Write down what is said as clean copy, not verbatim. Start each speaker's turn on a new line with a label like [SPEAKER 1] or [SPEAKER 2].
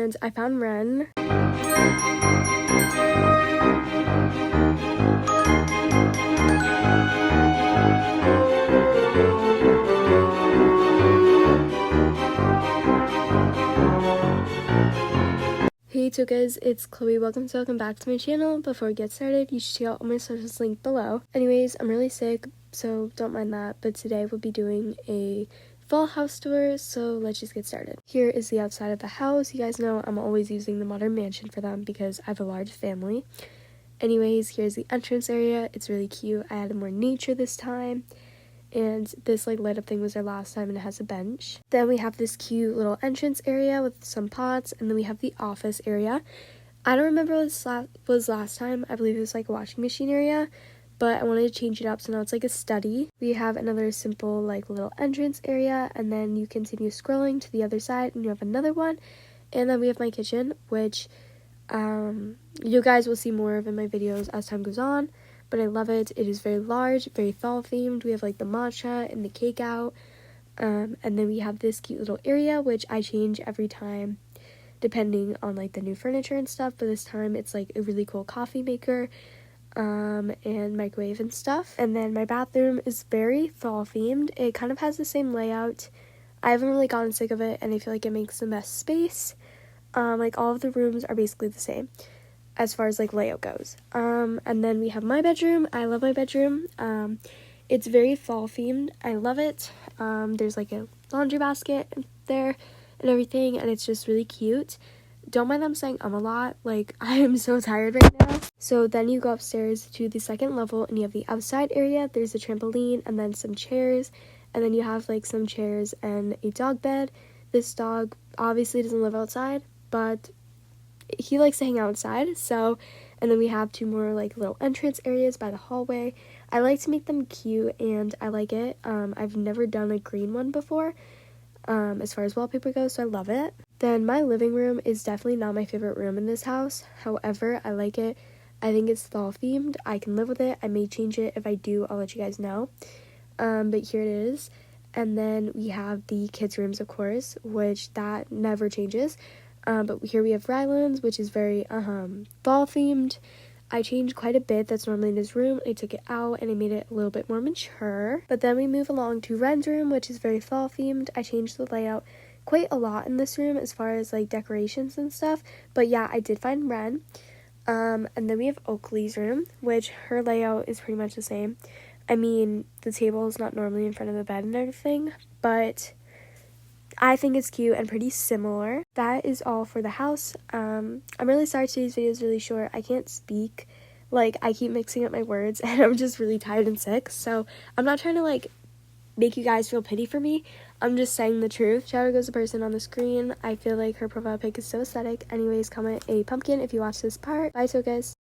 [SPEAKER 1] and I found Ren. Hey Tocas, it's Chloe. Welcome back to my channel. Before we get started, you should check out all my socials linked below. Anyways, I'm really sick, so don't mind that, but today we'll be doing a fall house tour, so let's just get started. Here is the outside of the house. You guys know I'm always using the modern mansion for them because I have a large family. Anyways, here's the entrance area. It's really cute. I added more nature this time. And this like light up thing was there last time, and it has a bench. Then we have this cute little entrance area with some pots, and then we have the office area. I don't remember what this was last time. I believe it was like a washing machine area, but I wanted to change it up, so now it's like a study. We have another simple like little entrance area, and then you continue scrolling to the other side and you have another one. And then we have my kitchen, which you guys will see more of in my videos as time goes on. But I love it. It is very large, very fall themed. We have like the matcha and the cake out. And then we have this cute little area, which I change every time depending on like the new furniture and stuff. But this time it's like a really cool coffee maker and microwave and stuff. And then my bathroom is very fall themed. It kind of has the same layout. I haven't really gotten sick of it, and I feel like it makes the best space. Like all of the rooms are basically the same as far as like layout goes. And then we have my bedroom. I love my bedroom. It's very fall themed. I love it. There's like a laundry basket there and everything, and it's just really cute. Don't mind them saying a lot. Like, I am so tired right now. So then you go upstairs to the second level, and you have the outside area. There's a trampoline and then some chairs, and then you have like some chairs and a dog bed. This dog obviously doesn't live outside, but he likes to hang outside. So, and then we have two more like little entrance areas by the hallway. I like to make them cute, and I like it. I've never done a green one before as far as wallpaper goes, so I love it. Then my living room is definitely not my favorite room in this house. However, I like it. I think it's fall themed. I can live with it. I may change it. If I do, I'll let you guys know. But here it is. And then we have the kids' rooms, of course, which that never changes. But here we have Ryland's, which is very fall themed. I changed quite a bit. That's normally in his room. I took it out and I made it a little bit more mature. But then we move along to Ren's room, which is very fall themed. I changed the layout quite a lot in this room as far as like decorations and stuff. But yeah, I did find Ren. And then we have Oakley's room, which her layout is pretty much the same. I mean, the table is not normally in front of the bed and everything, but I think it's cute and pretty similar. That is all for the house. I'm really sorry today's video is really short. I can't speak. Like, I keep mixing up my words, and I'm just really tired and sick. So I'm not trying to like make you guys feel pity for me. I'm just saying the truth. Shout out goes the person on the screen. I feel like her profile pic is so aesthetic. Anyways, comment a pumpkin if you watch this part. Bye, Tocas.